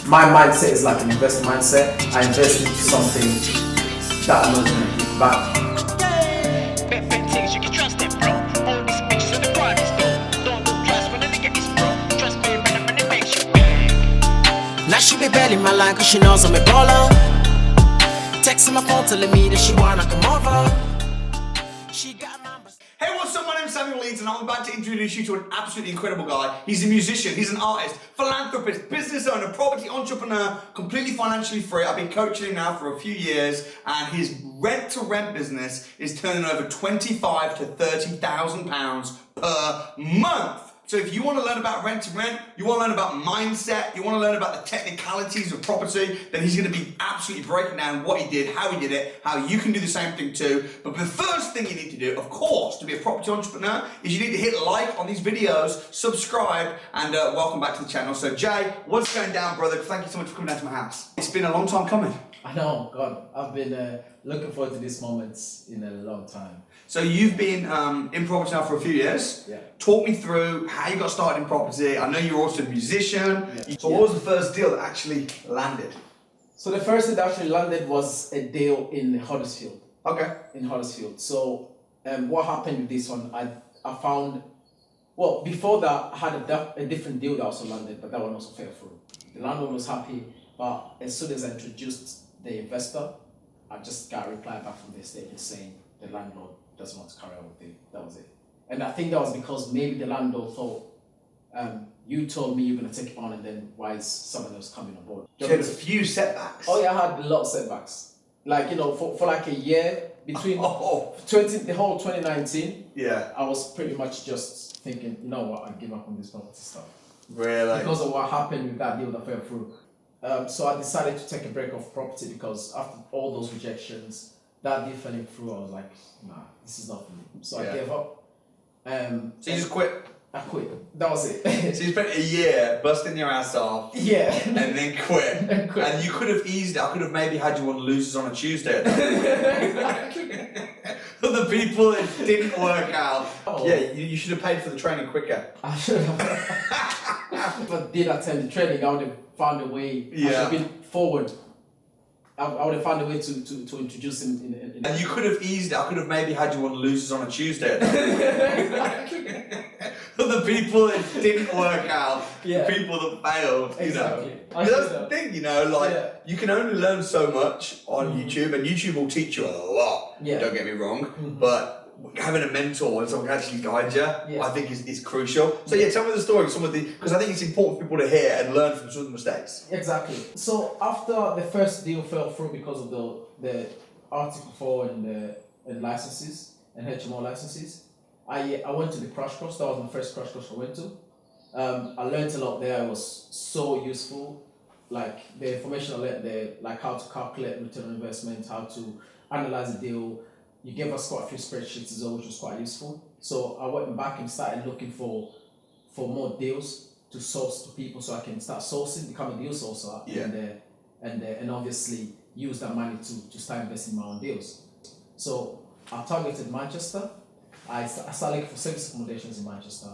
My mindset is like an investor mindset. I invest into something that I know is going to give back. Now she be belly my line cause she knows I'm a baller. Texting my phone telling me that she wanna come over. She got numbers. Hey, what's up? My name's Samuel Leeds and I'm about to introduce you to an absolutely incredible guy. He's a musician, he's an artist, philanthropist, business owner, property entrepreneur, completely financially free. I've been coaching him now for a few years and his rent-to-rent business is turning over £25,000 to £30,000 per month. So if you want to learn about rent to rent, you want to learn about mindset, you want to learn about the technicalities of property, then he's going to be absolutely breaking down what he did, how he did it, how you can do the same thing too. But the first thing you need to do, of course, to be a property entrepreneur, is you need to hit like on these videos, subscribe, and welcome back to the channel. So Jay, what's going down, brother? Thank you so much for coming down to my house. It's been a long time coming. I know, God, I've been looking forward to these moments in a long time. So you've been in property now for a few years. Yeah. Talk me through how you got started in property. I know you're also a musician. Yeah. So what was the first deal that actually landed? So the first thing that actually landed was a deal in Huddersfield. Okay. In Huddersfield. So what happened with this one, I found, well, before that, I had a different deal that also landed, but that one also fell through. The landlord was happy, but as soon as I introduced the investor, I just got a reply back from the estate agent saying the landlord doesn't want to carry on with it. That was it. And I think that was because maybe the landlord thought, you told me you're going to take it on, and then why is someone else coming on board? You had a few setbacks. Oh yeah, I had a lot of setbacks. Like, you know, for like a year, between the whole 2019, yeah, I was pretty much just thinking, you know what, I give up on this property stuff. Really? Because of what happened with that deal that fell through. So I decided to take a break off property because after all those rejections, that deal fell through. I was like, nah, this is not for me. So I gave up. So you just quit? I quit. That was it. So you spent a year busting your ass off. Yeah. And then quit. And you could have eased it. I could have maybe had you on losers on a Tuesday. For the people it didn't work out. Oh. Yeah, you should have paid for the training quicker. I should have. If I did attend the training, I would have found a way. Yeah. I should have been forward. I would have found a way to introduce him in And you could have eased it. I could have maybe had you on losers on a Tuesday. For the people it didn't work out, the people that failed, you know. That's the thing, you know, like you can only learn so much on YouTube, and YouTube will teach you a lot. Yeah. Don't get me wrong, but having a mentor and someone can actually guide you, I think is crucial. So tell me the story of some of the, because I think it's important for people to hear and learn from some of the mistakes. Exactly. So after the first deal fell through because of the Article 4 and licenses and HMO licenses, I went to the crash course. That was my first crash course I went to. I learned a lot there. It was so useful. Like the information I learned there, like how to calculate return on investment, how to analyze a deal. You gave us quite a few spreadsheets as well, which was quite useful. So I went back and started looking for more deals to source to people, so I can start sourcing, become a deal sourcer, and obviously use that money to start investing in my own deals. So I targeted Manchester. I started looking for service accommodations in Manchester.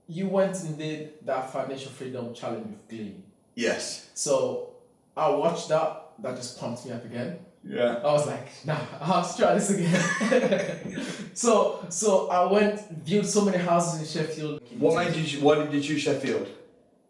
You went and did that Financial Freedom Challenge with Glean. Yes. So I watched that. That just pumped me up again. Yeah. I was like, nah, I'll have to try this again. So I went, viewed so many houses in Sheffield. Why did you choose Sheffield?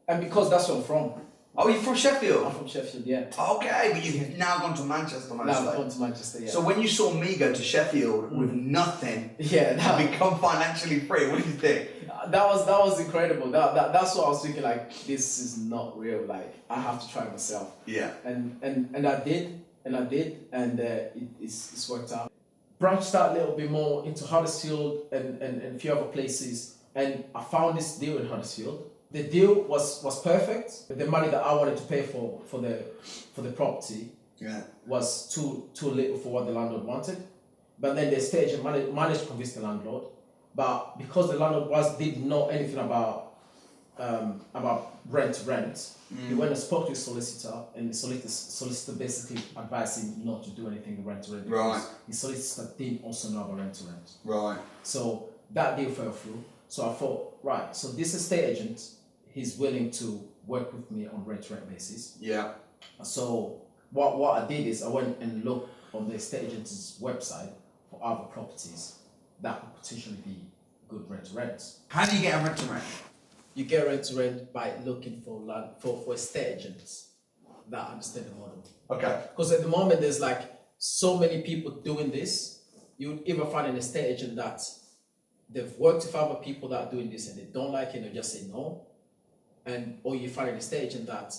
And because that's where I'm from. Oh, you're from Sheffield? I'm from Sheffield, yeah. Okay, but you've now gone to Manchester, Now I've gone to Manchester, yeah. So when you saw me go to Sheffield with nothing, become financially free, what did you think? That was incredible. That's what I was thinking, like, this is not real. Like, I have to try it myself. Yeah. And I did, and it's worked out. Branched out a little bit more into Huddersfield and a few other places, and I found this deal in Huddersfield. The deal was perfect. The money that I wanted to pay for the property was too little for what the landlord wanted. But then the estate agent managed to convince the landlord. But because the landlord didn't know anything about rent to rent, he went and spoke to his solicitor, and the solicitor basically advised him not to do anything with rent to rent. Right. His solicitor didn't also know about rent to rent. Right. So that deal fell through. So I thought, right, so this estate agent, he's willing to work with me on rent-to-rent basis. Yeah. So what I did is I went and looked on the estate agent's website for other properties that could potentially be good rent-to-rents. How do you get a rent-to-rent? You get rent-to-rent by looking for land for estate agents that understand the model. Okay. Because at the moment there's like so many people doing this. You would either find an estate agent that they've worked with other people that are doing this and they don't like it and they just say no. Or you find an estate agent that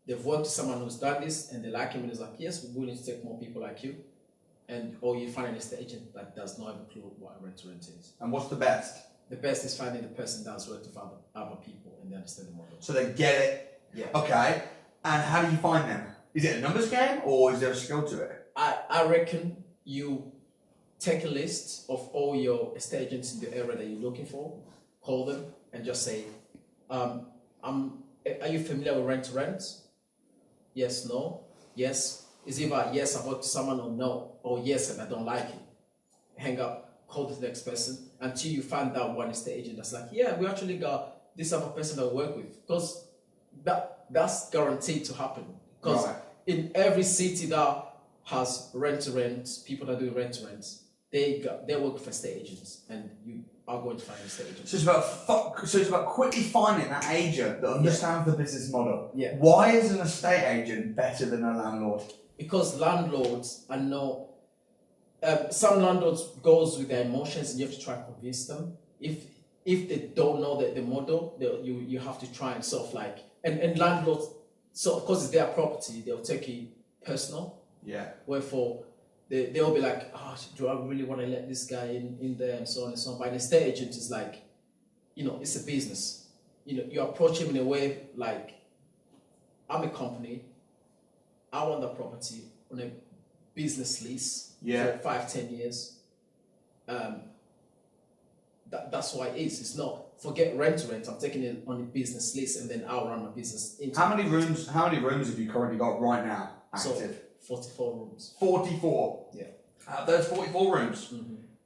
they've worked with someone who's done this and they like him and is like, yes, we're willing to take more people like you. Or you find an estate agent that does not have a clue what a rent-to-rent is. And what's the best? The best is finding the person that's worked with other people and they understand the model. So they get it. Yeah. Okay. And how do you find them? Is it a numbers game or is there a skill to it? I reckon you take a list of all your estate agents in the area that you're looking for, call them and just say, are you familiar with rent-to-rent? Yes, no, yes. Is either yes, I've worked with someone or no, or yes, and I don't like it. Hang up, call the next person until you find that one estate agent that's like, yeah, we actually got this other person that we work with. Because that's guaranteed to happen. Because in every city that has rent-to-rent, people that do rent-to-rents, they work for estate agents, and you are going to find an estate agent. So it's about quickly finding that agent that understands the business model. Yeah. Why is an estate agent better than a landlord? Because landlords are no. Some landlords goes with their emotions, and you have to try and convince them. If they don't know the model, you have to try and sort of like and landlords. So because it's their property, they'll take it personal. Yeah. Wherefore, they'll be like, oh, do I really want to let this guy in there and so on and so on. But an estate agent is like, it's a business. You approach him in a way like, I'm a company. I want the property on a business lease for 5-10 years. That's why it is. It's not forget rent-to-rent. I'm taking it on a business lease and then I'll run my business. How many rooms have you currently got right now active? So 44 rooms. 44. Yeah. Out of those 44 rooms,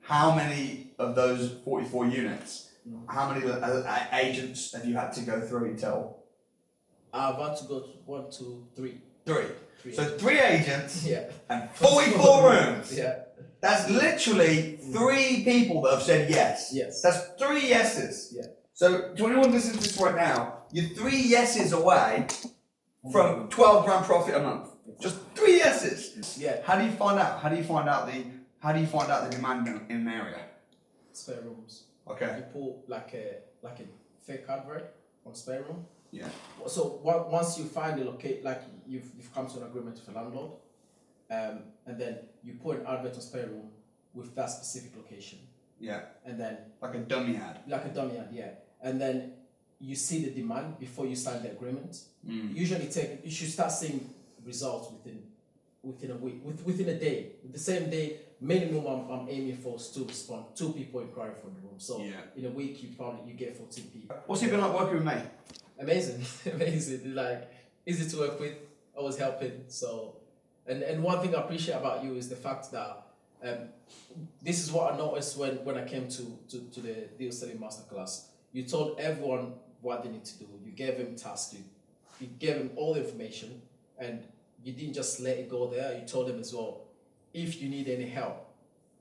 how many of those 44 units? How many agents have you had to go through until? I've had to go to 1, 2, 3. Three. So 3 agents and 44 rooms. Yeah. That's literally 3 people that have said yes. Yes. That's 3 yeses. Yeah. So to anyone listening to this right now, you're 3 yeses away from 12 grand profit a month. Just 3 yeses. Yeah. How do you find out? How do you find out the demand in an area? Spare rooms. Okay. You put like a fake advert on spare room. Yeah. So once you find the location, like you've come to an agreement with a landlord, and then you put an advert on spare room with that specific location. Yeah. And then like a dummy ad. Yeah. And then you see the demand before you sign the agreement. Usually you should start seeing results within a week, within a day. The same day, minimum I'm aiming for is 2 people inquiring for the room. So in a week you get 14 people. What's it been like working with me? Amazing. Like easy to work with, always helping. So and one thing I appreciate about you is the fact that this is what I noticed when I came to the deal selling masterclass. You told everyone what they need to do. You gave them tasks. You gave them all the information, and you didn't just let it go there. You told them as well, if you need any help,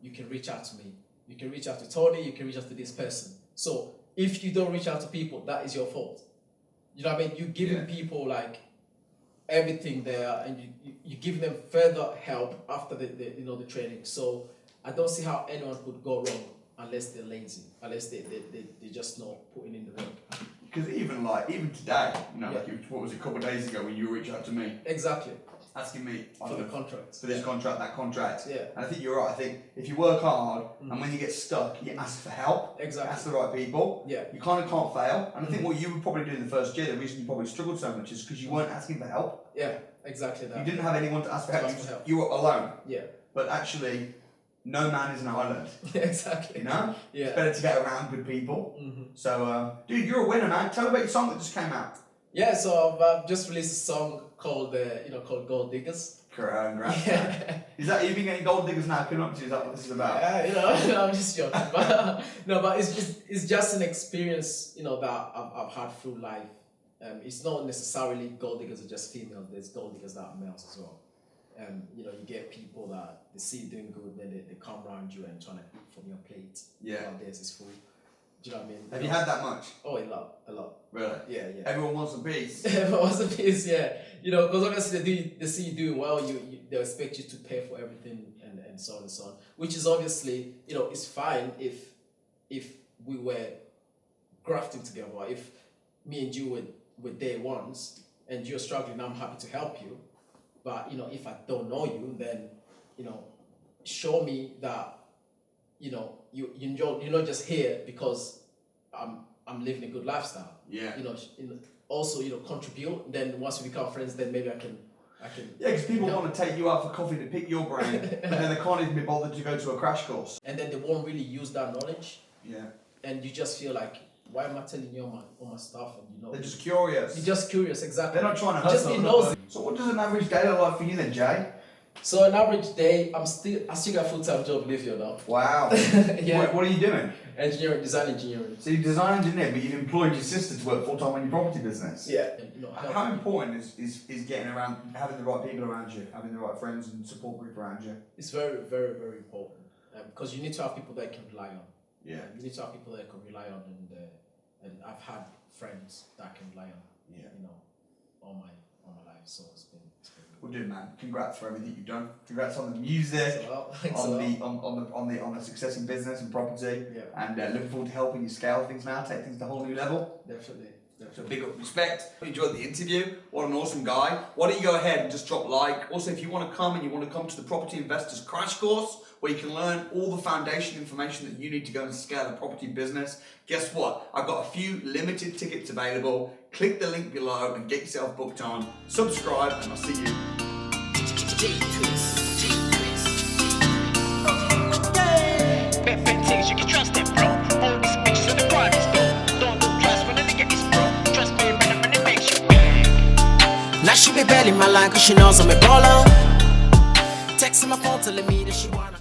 you can reach out to me. You can reach out to Tony. You can reach out to this person. So if you don't reach out to people, that is your fault. You know what I mean? You're giving people like everything there, and you give them further help after the training. So I don't see how anyone could go wrong unless they're lazy, unless they just not putting in the work. Because even today, what was it, a couple of days ago when you reached out to me? Exactly. Asking me for the contract. For this contract, that contract. Yeah. And I think you're right. I think if you work hard and when you get stuck, you ask for help. Exactly. Ask the right people. Yeah. You kind of can't fail. And I think what you would probably do in the first year, the reason you probably struggled so much is because you weren't asking for help. Yeah, exactly that. You didn't have anyone to ask for help. You were alone. Yeah. But actually, no man is an island. Exactly. You know? Yeah. It's better to get around good people. So, dude, you're a winner, man. Tell me about your song that just came out. Yeah, so I've just released a song called Gold Diggers. Congrats. Yeah. Have you been getting gold diggers now coming up to you? Is that what this is about? Yeah, I'm just joking. But it's just an experience, that I've had through life. It's not necessarily gold diggers are just females. There's gold diggers that are males as well. You know, you get people that they see you doing good, then they come around you and trying to eat from your plate. Yeah. While theirs is full. Do you know what I mean? Have you had that much? Oh, a lot. Really? Yeah. Everyone wants a piece. Everyone wants a piece, yeah. You know, because obviously they see you doing well, they expect you to pay for everything and so on and so on. Which is obviously, you know, it's fine if we were grafting together. If me and you were day ones and you're struggling, I'm happy to help you. But, you know, if I don't know you, then, you know, show me that, you know, you're not just here because I'm living a good lifestyle. Yeah. You know, also, you know, contribute. Then once we become friends, then maybe I can. Yeah, because people want to take you out for coffee to pick your brain, and then they can't even be bothered to go to a crash course. And then they won't really use that knowledge. Yeah. And you just feel like, why am I telling you all my stuff? And you know, They're just curious. You're just curious, exactly. They're not trying to just hustle. be nosy. So what does an average day look like for you then, Jay? So an average day, I still got a full-time job, believe it or not. Wow. Yeah. What are you doing? Design engineering. So you're design engineer, but you've employed your sister to work full-time on your property business. Yeah. And, you know, How important is getting around, having the right people around you, having the right friends and support group around you? It's very, very, very important. Because you need to have people that you can rely on. Yeah. You need to have people that you can rely on, and I've had friends that I can rely on. Yeah. You know, all my life. So it's been Well, dude, man, congrats for everything you've done. Congrats on the music, on the success in business and property, and looking forward to helping you scale things now, take things to a whole new level. Definitely. So big up respect. Hope you enjoyed the interview. What an awesome guy. Why don't you go ahead and just drop like. Also, if you want to come and you want to come to the Property Investors Crash Course, where you can learn all the foundation information that you need to go and scale a property business, guess what? I've got a few limited tickets available. Click the link below and get yourself booked on. Subscribe, and I'll see you. Things you can trust them, bro. All these bitches in the private store. Don't trust when a nigga is broke. Trust me, better when it makes you big. Now she be belly my line cause she knows I'm a baller. Texting my phone telling me that she wanna